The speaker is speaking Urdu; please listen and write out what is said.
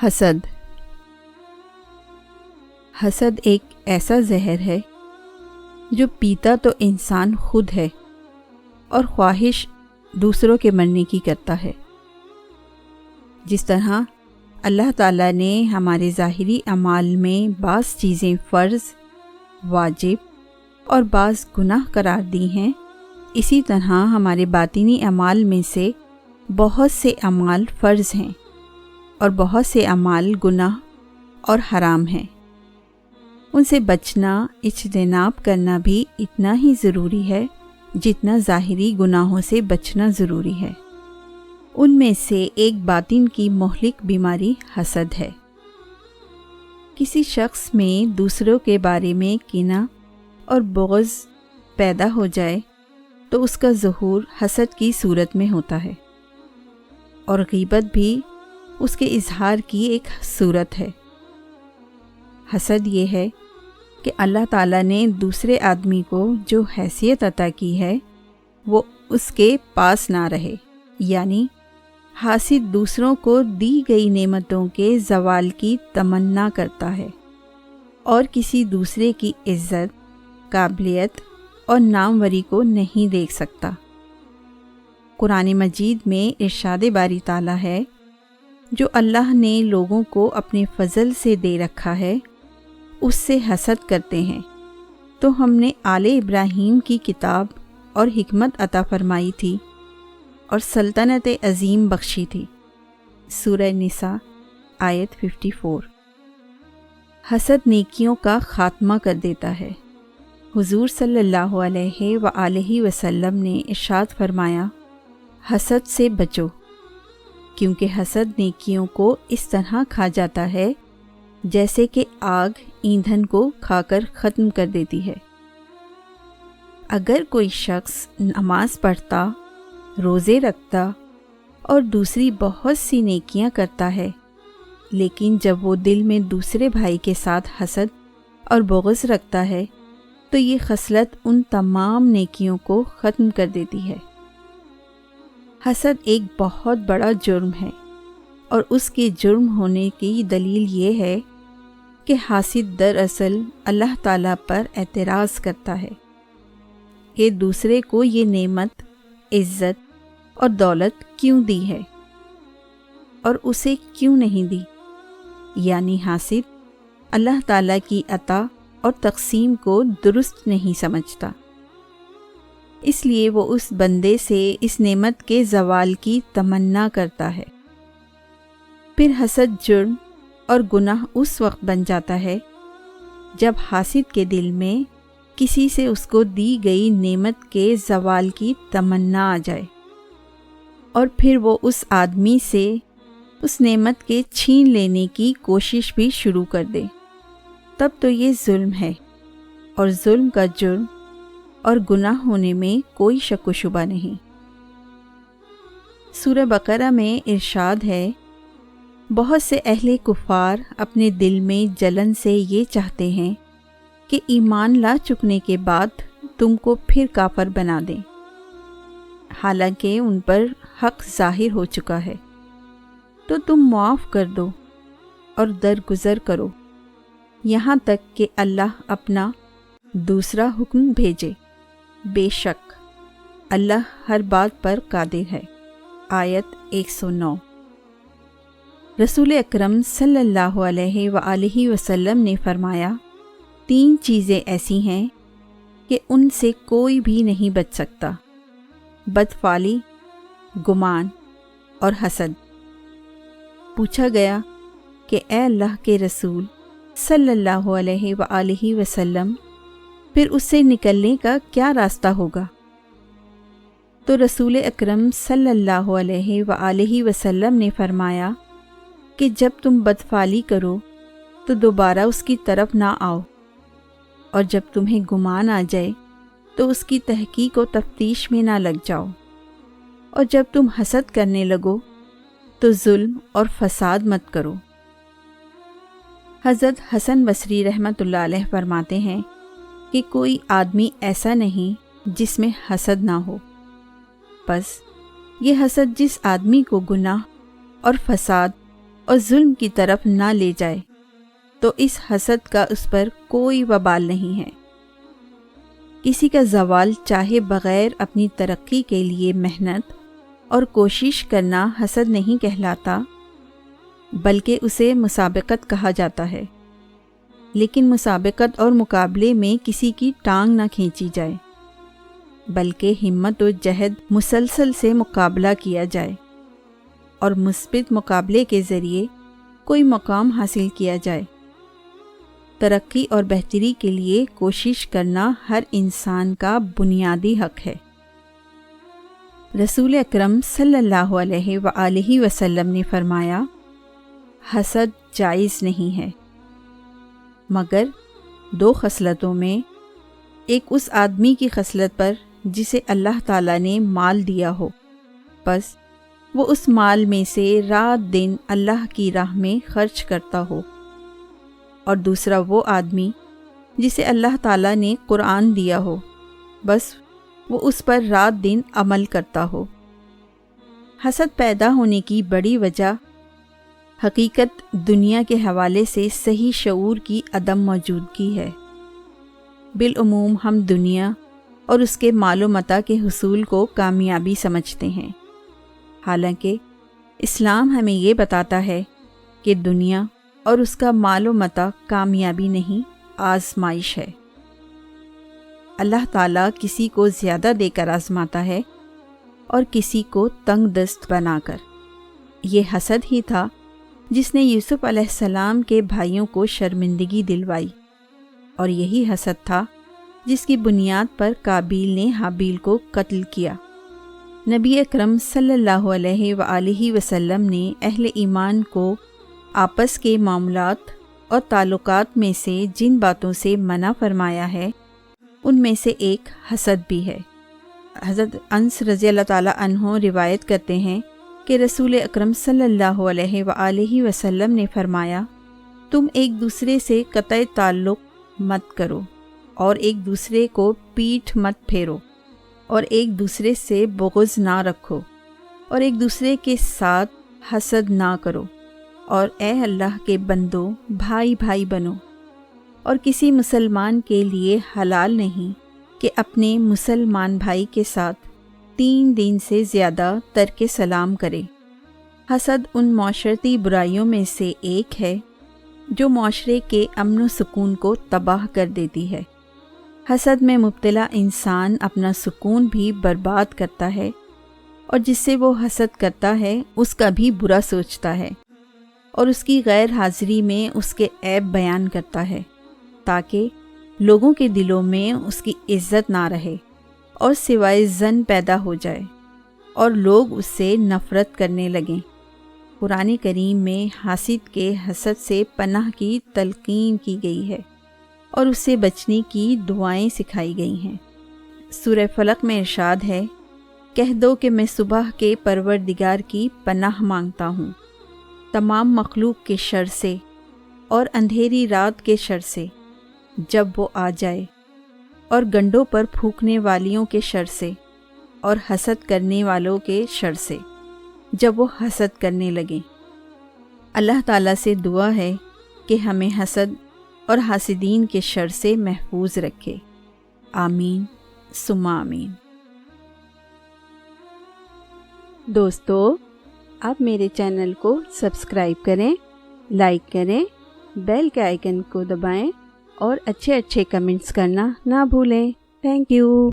حسد ایک ایسا زہر ہے جو پیتا تو انسان خود ہے اور خواہش دوسروں کے مرنے کی کرتا ہے۔ جس طرح اللہ تعالیٰ نے ہمارے ظاہری اعمال میں بعض چیزیں فرض، واجب اور بعض گناہ قرار دی ہیں، اسی طرح ہمارے باطنی اعمال میں سے بہت سے اعمال فرض ہیں اور بہت سے اعمال گناہ اور حرام ہیں۔ ان سے بچنا، اجتناب کرنا بھی اتنا ہی ضروری ہے جتنا ظاہری گناہوں سے بچنا ضروری ہے۔ ان میں سے ایک باطن کی مہلک بیماری حسد ہے۔ کسی شخص میں دوسروں کے بارے میں کینہ اور بغض پیدا ہو جائے تو اس کا ظہور حسد کی صورت میں ہوتا ہے، اور غیبت بھی اس کے اظہار کی ایک صورت ہے۔ حسد یہ ہے کہ اللہ تعالیٰ نے دوسرے آدمی کو جو حیثیت عطا کی ہے وہ اس کے پاس نہ رہے، یعنی حاسد دوسروں کو دی گئی نعمتوں کے زوال کی تمنا کرتا ہے اور کسی دوسرے کی عزت، قابلیت اور ناموری کو نہیں دیکھ سکتا۔ قرآن مجید میں ارشاد باری تعالیٰ ہے، جو اللہ نے لوگوں کو اپنے فضل سے دے رکھا ہے اس سے حسد کرتے ہیں، تو ہم نے آل ابراہیم کی کتاب اور حکمت عطا فرمائی تھی اور سلطنت عظیم بخشی تھی۔ سورہ نساء آیت 54۔ حسد نیکیوں کا خاتمہ کر دیتا ہے۔ حضور صلی اللہ علیہ وآلہ وسلم نے ارشاد فرمایا، حسد سے بچو، کیونکہ حسد نیکیوں کو اس طرح کھا جاتا ہے جیسے کہ آگ ایندھن کو کھا کر ختم کر دیتی ہے۔ اگر کوئی شخص نماز پڑھتا، روزے رکھتا اور دوسری بہت سی نیکیاں کرتا ہے، لیکن جب وہ دل میں دوسرے بھائی کے ساتھ حسد اور بغض رکھتا ہے تو یہ خصلت ان تمام نیکیوں کو ختم کر دیتی ہے۔ حسد ایک بہت بڑا جرم ہے، اور اس کے جرم ہونے کی دلیل یہ ہے کہ حاسد دراصل اللہ تعالیٰ پر اعتراض کرتا ہے کہ دوسرے کو یہ نعمت، عزت اور دولت کیوں دی ہے اور اسے کیوں نہیں دی، یعنی حاسد اللہ تعالیٰ کی عطا اور تقسیم کو درست نہیں سمجھتا، اس لیے وہ اس بندے سے اس نعمت کے زوال کی تمنا کرتا ہے۔ پھر حسد جرم اور گناہ اس وقت بن جاتا ہے جب حاسد کے دل میں کسی سے اس کو دی گئی نعمت کے زوال کی تمنا آ جائے، اور پھر وہ اس آدمی سے اس نعمت کے چھین لینے کی کوشش بھی شروع کر دے، تب تو یہ ظلم ہے، اور ظلم کا جرم اور گناہ ہونے میں کوئی شک و شبہ نہیں۔ سورہ بقرہ میں ارشاد ہے، بہت سے اہل کفار اپنے دل میں جلن سے یہ چاہتے ہیں کہ ایمان لا چکنے کے بعد تم کو پھر کافر بنا دیں، حالانکہ ان پر حق ظاہر ہو چکا ہے، تو تم معاف کر دو اور درگزر کرو یہاں تک کہ اللہ اپنا دوسرا حکم بھیجے، بے شک اللہ ہر بات پر قادر ہے۔ آیت 109۔ رسول اکرم صلی اللہ علیہ وآلہ وسلم نے فرمایا، 3 چیزیں ایسی ہیں کہ ان سے کوئی بھی نہیں بچ سکتا، بدفعلی، گمان اور حسد۔ پوچھا گیا کہ اے اللہ کے رسول صلی اللہ علیہ وآلہ وسلم، پھر اس سے نکلنے کا کیا راستہ ہوگا؟ تو رسول اکرم صلی اللہ علیہ وآلہ وسلم نے فرمایا کہ جب تم بدفعلی کرو تو دوبارہ اس کی طرف نہ آؤ، اور جب تمہیں گمان آ جائے تو اس کی تحقیق و تفتیش میں نہ لگ جاؤ، اور جب تم حسد کرنے لگو تو ظلم اور فساد مت کرو۔ حضرت حسن بصری رحمۃ اللہ علیہ فرماتے ہیں کہ کوئی آدمی ایسا نہیں جس میں حسد نہ ہو، بس یہ حسد جس آدمی کو گناہ اور فساد اور ظلم کی طرف نہ لے جائے تو اس حسد کا اس پر کوئی وبال نہیں ہے۔ کسی کا زوال چاہے بغیر اپنی ترقی کے لیے محنت اور کوشش کرنا حسد نہیں کہلاتا، بلکہ اسے مسابقت کہا جاتا ہے۔ لیکن مسابقت اور مقابلے میں کسی کی ٹانگ نہ کھینچی جائے، بلکہ ہمت و جہد مسلسل سے مقابلہ کیا جائے اور مثبت مقابلے کے ذریعے کوئی مقام حاصل کیا جائے۔ ترقی اور بہتری کے لیے کوشش کرنا ہر انسان کا بنیادی حق ہے۔ رسول اکرم صلی اللہ علیہ وآلہ وسلم نے فرمایا، حسد جائز نہیں ہے مگر دو خصلتوں میں، ایک اس آدمی کی خصلت پر جسے اللہ تعالیٰ نے مال دیا ہو، بس وہ اس مال میں سے رات دن اللہ کی راہ میں خرچ کرتا ہو، اور دوسرا وہ آدمی جسے اللہ تعالیٰ نے قرآن دیا ہو، بس وہ اس پر رات دن عمل کرتا ہو۔ حسد پیدا ہونے کی بڑی وجہ حقیقت دنیا کے حوالے سے صحیح شعور کی عدم موجودگی ہے۔ بالعموم ہم دنیا اور اس کے مال و متاع کے حصول کو کامیابی سمجھتے ہیں، حالانکہ اسلام ہمیں یہ بتاتا ہے کہ دنیا اور اس کا مال و متاع کامیابی نہیں، آزمائش ہے۔ اللہ تعالیٰ کسی کو زیادہ دے کر آزماتا ہے اور کسی کو تنگ دست بنا کر۔ یہ حسد ہی تھا جس نے یوسف علیہ السلام کے بھائیوں کو شرمندگی دلوائی، اور یہی حسد تھا جس کی بنیاد پر قابیل نے حابیل کو قتل کیا۔ نبی اکرم صلی اللہ علیہ وآلہ وسلم نے اہل ایمان کو آپس کے معاملات اور تعلقات میں سے جن باتوں سے منع فرمایا ہے ان میں سے ایک حسد بھی ہے۔ حضرت انس رضی اللہ تعالیٰ عنہ روایت کرتے ہیں کہ رسول اکرم صلی اللہ علیہ وآلہ وسلم نے فرمایا، تم ایک دوسرے سے قطع تعلق مت کرو اور ایک دوسرے کو پیٹھ مت پھیرو اور ایک دوسرے سے بغض نہ رکھو اور ایک دوسرے کے ساتھ حسد نہ کرو، اور اے اللہ کے بندو بھائی بھائی بنو، اور کسی مسلمان کے لیے حلال نہیں کہ اپنے مسلمان بھائی کے ساتھ 3 دن سے زیادہ ترک سلام کرے۔ حسد ان معاشرتی برائیوں میں سے ایک ہے جو معاشرے کے امن و سکون کو تباہ کر دیتی ہے۔ حسد میں مبتلا انسان اپنا سکون بھی برباد کرتا ہے، اور جس سے وہ حسد کرتا ہے اس کا بھی برا سوچتا ہے، اور اس کی غیر حاضری میں اس کے عیب بیان کرتا ہے تاکہ لوگوں کے دلوں میں اس کی عزت نہ رہے اور سوائے ظن پیدا ہو جائے اور لوگ اس سے نفرت کرنے لگیں۔ قرآن کریم میں حاسد کے حسد سے پناہ کی تلقین کی گئی ہے اور اس سے بچنے کی دعائیں سکھائی گئی ہیں۔ سورہ فلق میں ارشاد ہے، کہہ دو کہ میں صبح کے پروردگار کی پناہ مانگتا ہوں، تمام مخلوق کے شر سے اور اندھیری رات کے شر سے جب وہ آ جائے، اور گنڈوں پر پھونکنے والیوں کے شر سے اور حسد کرنے والوں کے شر سے جب وہ حسد کرنے لگیں۔ اللہ تعالیٰ سے دعا ہے کہ ہمیں حسد اور حاسدین کے شر سے محفوظ رکھے۔ آمین ثم آمین۔ دوستو، آپ میرے چینل کو سبسکرائب کریں، لائک کریں، بیل کے آئیکن کو دبائیں اور اچھے کمنٹس کرنا نہ بھولیں۔ Thank you.